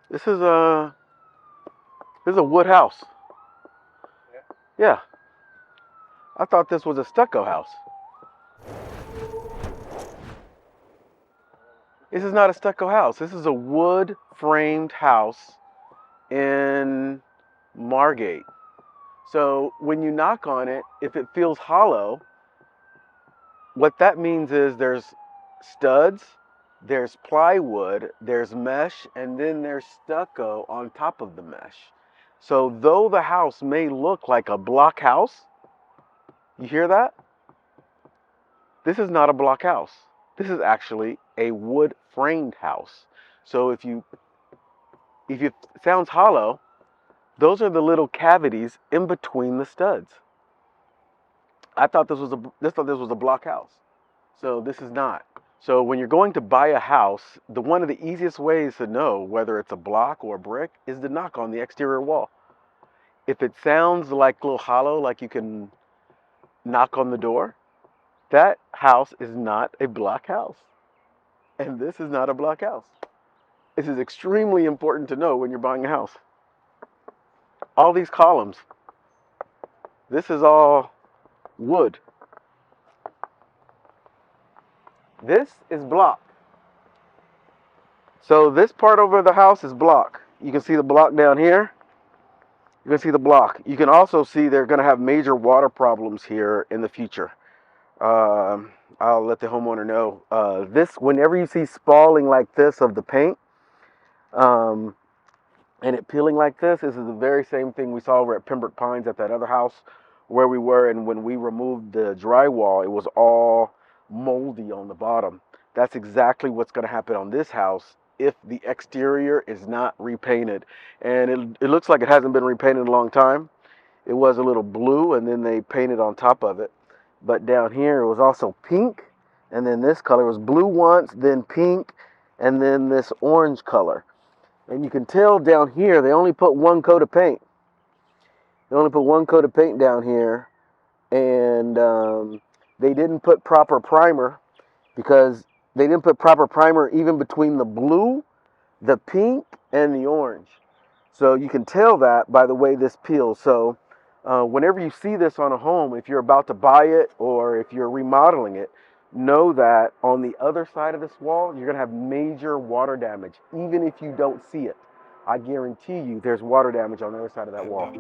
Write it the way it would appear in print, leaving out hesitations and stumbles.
This is a wood house. Yeah. I thought this was a stucco house. This is not a stucco house. This is a wood framed house in Margate. So when you knock on it, if it feels hollow, what that means is there's studs, there's plywood, there's mesh, and then there's stucco on top of the mesh. So though the house may look like a block house, you hear that? This is not a block house. This is actually a wood framed house. So if it sounds hollow, those are the little cavities in between the studs. I thought this was a block house. So this is not. So when you're going to buy a house, one of the easiest ways to know whether it's a block or a brick is to knock on the exterior wall. If it sounds like a little hollow, like you can knock on the door, that house is not a block house. And this is not a block house. This is extremely important to know when you're buying a house. All these columns, this is all wood. This is block. So this part over the house is block. You can see the block down here. You can see the block. You can also see they're going to have major water problems here in the future. I'll let the homeowner know. Whenever you see spalling like this of the paint, and it peeling like this is the very same thing we saw over at Pembroke Pines at that other house where we were, and when we removed the drywall, it was all moldy on the bottom. That's exactly what's going to happen on this house if the exterior is not repainted. And it looks like it hasn't been repainted in a long time. It was a little blue, and then they painted on top of it. But down here, it was also pink, and then this color was blue once, then pink, and then this orange color. And you can tell down here, they only put one coat of paint. They only put one coat of paint down here, and they didn't put proper primer because they didn't put proper primer even between the blue, the pink, and the orange. So you can tell that by the way this peels. So whenever you see this on a home, if you're about to buy it or if you're remodeling it, know that on the other side of this wall, you're going to have major water damage, even if you don't see it. I guarantee you there's water damage on the other side of that wall.